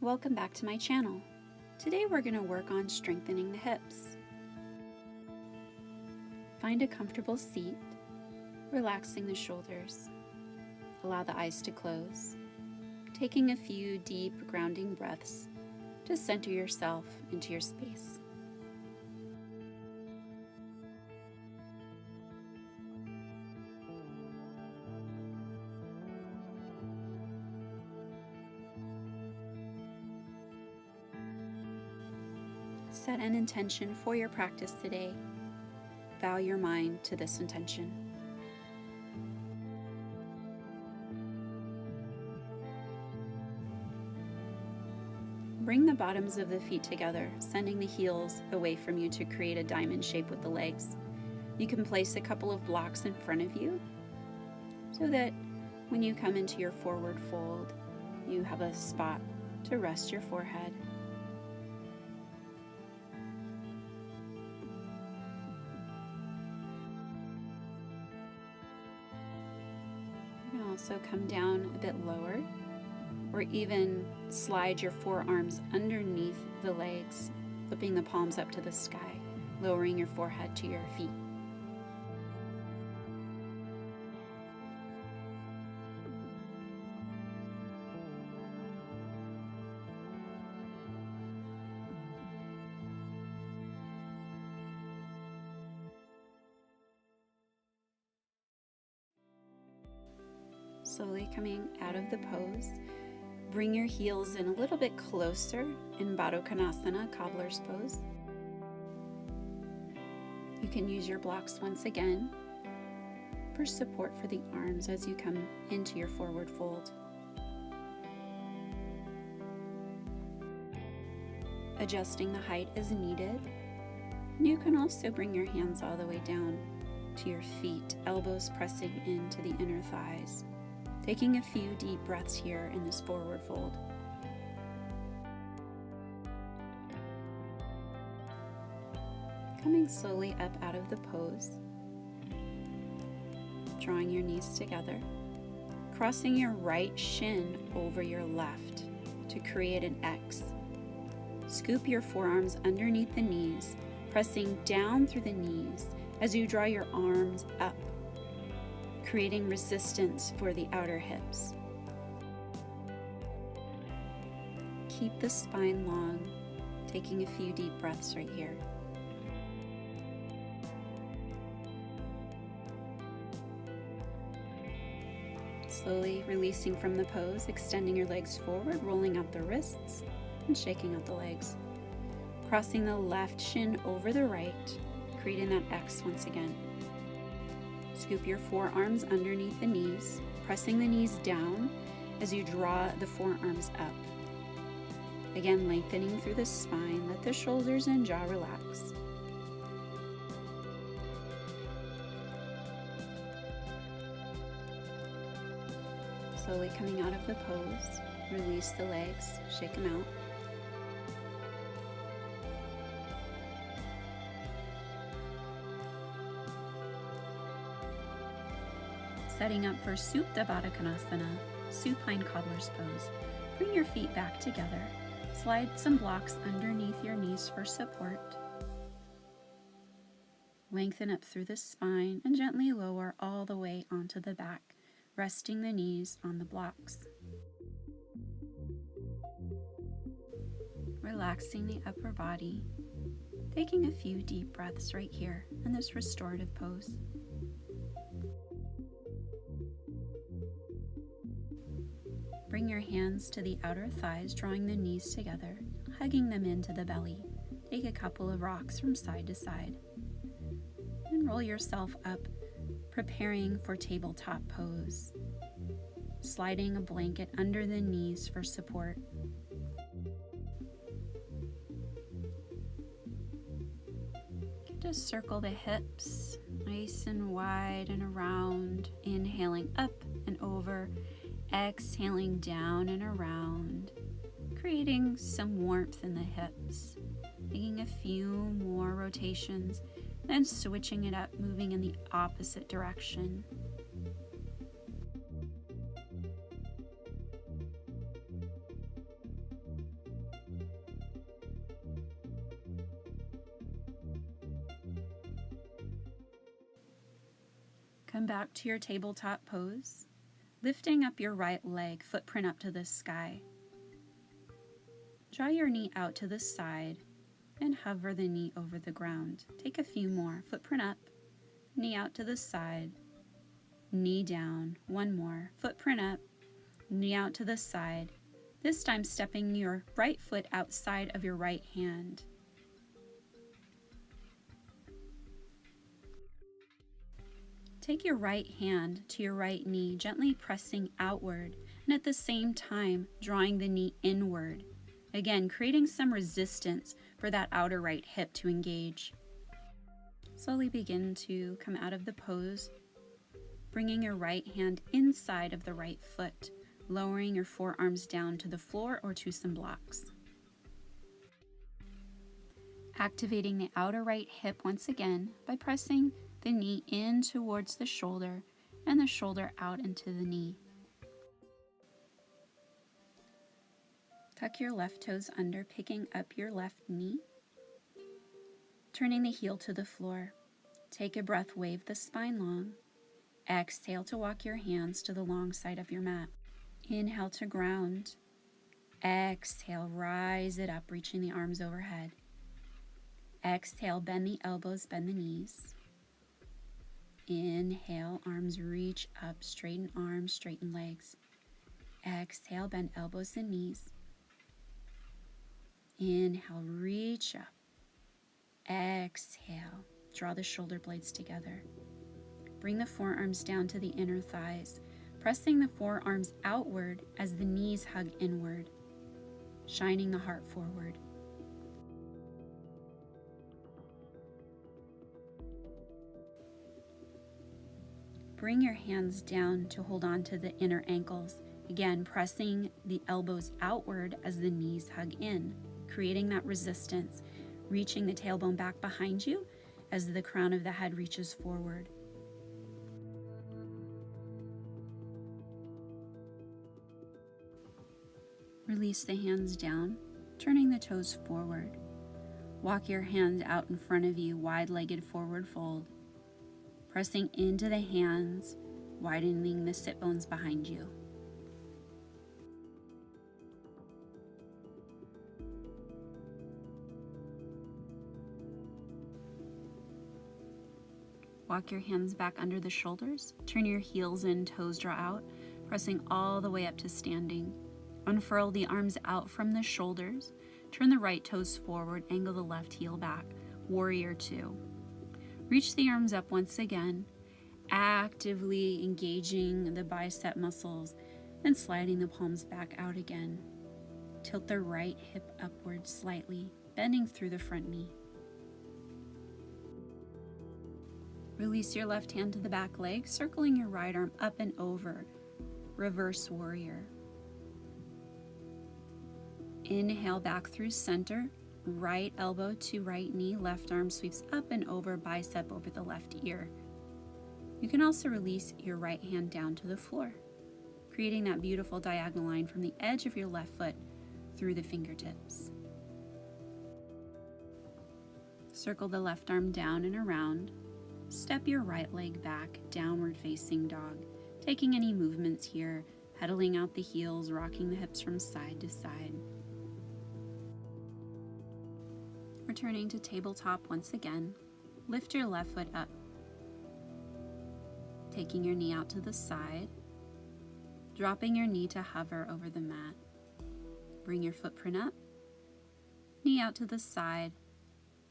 Welcome back to my channel. Today we're going to work on strengthening the hips. Find a comfortable seat, relaxing the shoulders. Allow the eyes to close, taking a few deep grounding breaths to center yourself into your space. Set an intention for your practice today. Bow your mind to this intention. Bring the bottoms of the feet together, sending the heels away from you to create a diamond shape with the legs. You can place a couple of blocks in front of you so that when you come into your forward fold, you have a spot to rest your forehead. Also come down a bit lower, or even slide your forearms underneath the legs, flipping the palms up to the sky, lowering your forehead to your feet. Slowly coming out of the pose, bring your heels in a little bit closer in Baddha Konasana, cobbler's pose. You can use your blocks once again for support for the arms as you come into your forward fold. Adjusting the height as needed. You can also bring your hands all the way down to your feet, elbows pressing into the inner thighs. Taking a few deep breaths here in this forward fold. Coming slowly up out of the pose. Drawing your knees together. Crossing your right shin over your left to create an X. Scoop your forearms underneath the knees, pressing down through the knees as you draw your arms up, creating resistance for the outer hips. Keep the spine long, taking a few deep breaths right here. Slowly releasing from the pose, extending your legs forward, rolling out the wrists, and shaking out the legs. Crossing the left shin over the right, creating that X once again. Scoop your forearms underneath the knees, pressing the knees down as you draw the forearms up. Again, lengthening through the spine, let the shoulders and jaw relax. Slowly coming out of the pose, release the legs, shake them out. Setting up for Supta Baddha Konasana, supine cobbler's pose. Bring your feet back together. Slide some blocks underneath your knees for support. Lengthen up through the spine and gently lower all the way onto the back, resting the knees on the blocks. Relaxing the upper body, taking a few deep breaths right here in this restorative pose. Bring your hands to the outer thighs, drawing the knees together, hugging them into the belly. Take a couple of rocks from side to side. And roll yourself up, preparing for tabletop pose. Sliding a blanket under the knees for support. Just circle the hips, nice and wide and around. Inhaling up and over. Exhaling down and around, creating some warmth in the hips, taking a few more rotations, then switching it up, moving in the opposite direction. Come back to your tabletop pose, lifting up your right leg, footprint up to the sky. Draw your knee out to the side and hover the knee over the ground. Take a few more. Footprint up, knee out to the side, knee down. One more. Footprint up, knee out to the side. This time stepping your right foot outside of your right hand. Take your right hand to your right knee, gently pressing outward, and at the same time drawing the knee inward. Again, creating some resistance for that outer right hip to engage. Slowly begin to come out of the pose, bringing your right hand inside of the right foot, lowering your forearms down to the floor or to some blocks. Activating the outer right hip once again by pressing the knee in towards the shoulder and the shoulder out into the knee. Tuck your left toes under, picking up your left knee, turning the heel to the floor. Take a breath, wave the spine long. Exhale to walk your hands to the long side of your mat. Inhale to ground. Exhale, rise it up, reaching the arms overhead. Exhale, bend the elbows, bend the knees. Inhale, arms reach up, straighten arms, straighten legs. Exhale, bend elbows and knees. Inhale, reach up. Exhale, draw the shoulder blades together. Bring the forearms down to the inner thighs, pressing the forearms outward as the knees hug inward, shining the heart forward. Bring your hands down to hold on to the inner ankles. Again, pressing the elbows outward as the knees hug in, creating that resistance, reaching the tailbone back behind you as the crown of the head reaches forward. Release the hands down, turning the toes forward. Walk your hand out in front of you, wide-legged forward fold. Pressing into the hands, widening the sit bones behind you. Walk your hands back under the shoulders, turn your heels in, toes draw out, pressing all the way up to standing. Unfurl the arms out from the shoulders, turn the right toes forward, angle the left heel back, warrior two. Reach the arms up once again, actively engaging the bicep muscles and sliding the palms back out again. Tilt the right hip upward slightly, bending through the front knee. Release your left hand to the back leg, circling your right arm up and over, reverse warrior. Inhale back through center, right elbow to right knee, left arm sweeps up and over, bicep over the left ear. You can also release your right hand down to the floor, creating that beautiful diagonal line from the edge of your left foot through the fingertips. Circle the left arm down and around. Step your right leg back, downward facing dog. Taking any movements here, pedaling out the heels, rocking the hips from side to side. Returning to tabletop once again, lift your left foot up. Taking your knee out to the side, dropping your knee to hover over the mat. Bring your footprint up, knee out to the side,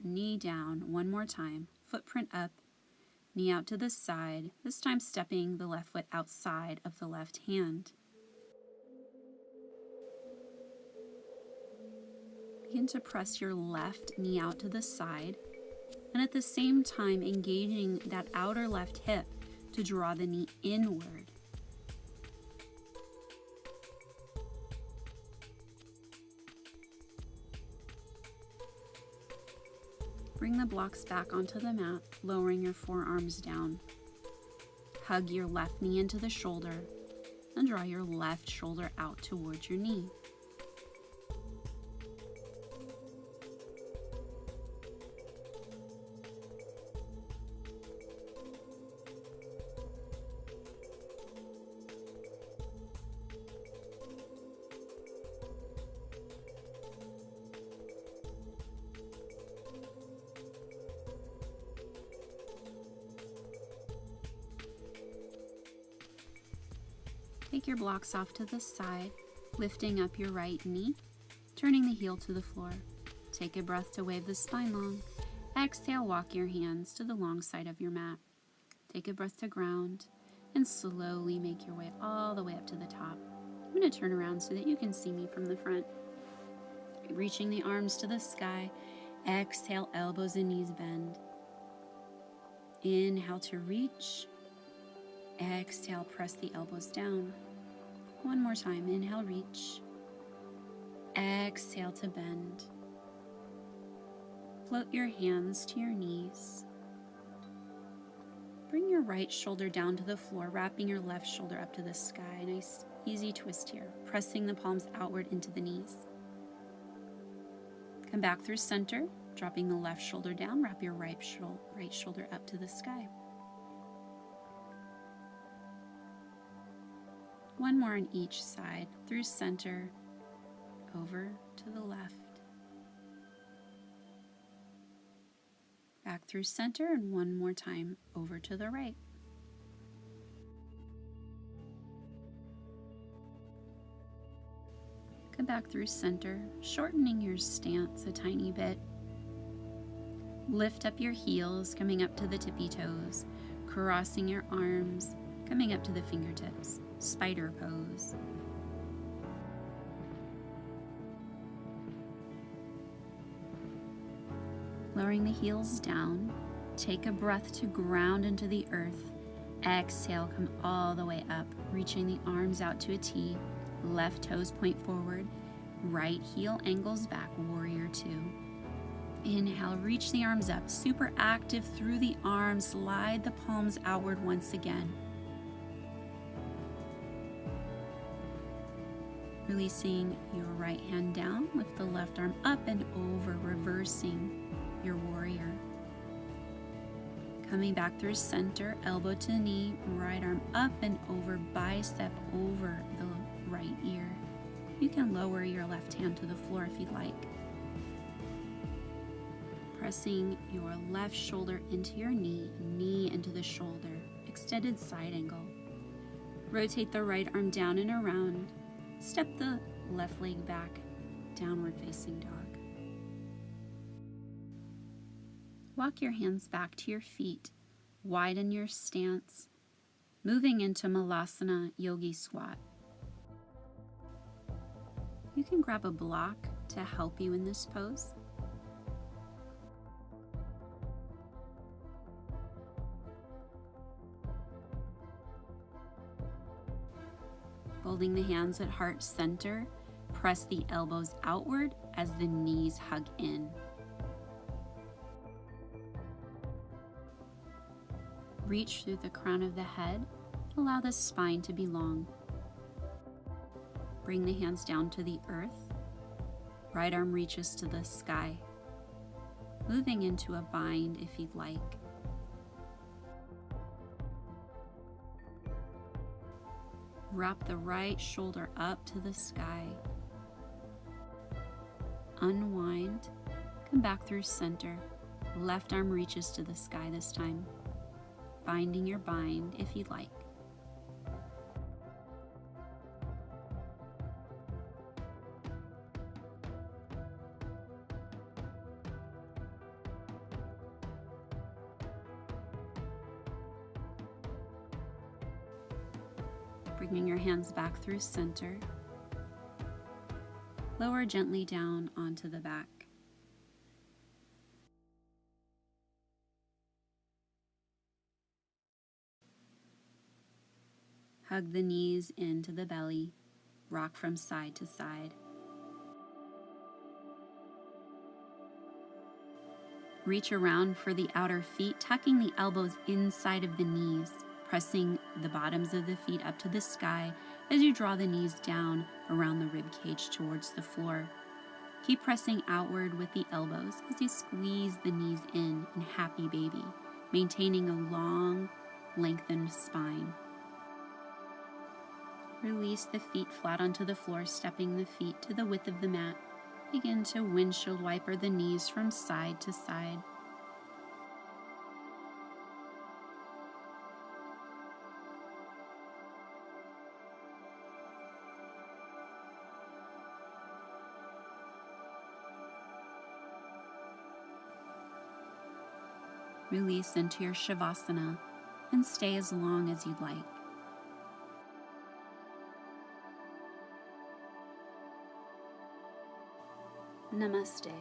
knee down. One more time, footprint up, knee out to the side, this time stepping the left foot outside of the left hand. Begin to press your left knee out to the side, and at the same time engaging that outer left hip to draw the knee inward. Bring the blocks back onto the mat, lowering your forearms down. Hug your left knee into the shoulder and draw your left shoulder out towards your knee. Take your blocks off to the side, lifting up your right knee, turning the heel to the floor. Take a breath to wave the spine long. Exhale, walk your hands to the long side of your mat. Take a breath to ground and slowly make your way all the way up to the top. I'm going to turn around so that you can see me from the front. Reaching the arms to the sky. Exhale, elbows and knees bend. Inhale to reach. Exhale, press the elbows down. One more time. Inhale, reach. Exhale to bend. Float your hands to your knees. Bring your right shoulder down to the floor, wrapping your left shoulder up to the sky. Nice, easy twist here. Pressing the palms outward into the knees. Come back through center, dropping the left shoulder down. Wrap your right shoulder up to the sky. One more on each side, through center, over to the left. Back through center, and one more time over to the right. Come back through center, shortening your stance a tiny bit. Lift up your heels, coming up to the tippy toes, crossing your arms, coming up to the fingertips, spider pose. Lowering the heels down, take a breath to ground into the earth. Exhale, come all the way up, reaching the arms out to a T. Left toes point forward, right heel angles back, warrior two. Inhale, reach the arms up, super active through the arms, slide the palms outward once again. Releasing your right hand down, lift the left arm up and over, reversing your warrior. Coming back through center, elbow to knee, right arm up and over, bicep over the right ear. You can lower your left hand to the floor if you'd like. Pressing your left shoulder into your knee, knee into the shoulder, extended side angle. Rotate the right arm down and around. Step the left leg back, downward facing dog. Walk your hands back to your feet, widen your stance, moving into Malasana Yogi Squat. You can grab a block to help you in this pose. Holding the hands at heart center, press the elbows outward as the knees hug in. Reach through the crown of the head, allow the spine to be long. Bring the hands down to the earth. Right arm reaches to the sky. Moving into a bind if you'd like. Wrap the right shoulder up to the sky. Unwind. Come back through center. Left arm reaches to the sky this time. Finding your bind if you'd like. Bringing your hands back through center. Lower gently down onto the back. Hug the knees into the belly. Rock from side to side. Reach around for the outer feet, tucking the elbows inside of the knees, pressing the bottoms of the feet up to the sky as you draw the knees down around the rib cage towards the floor. Keep pressing outward with the elbows as you squeeze the knees in happy baby, maintaining a long, lengthened spine. Release the feet flat onto the floor, stepping the feet to the width of the mat. Begin to windshield wiper the knees from side to side. Release into your Shavasana and stay as long as you'd like. Namaste.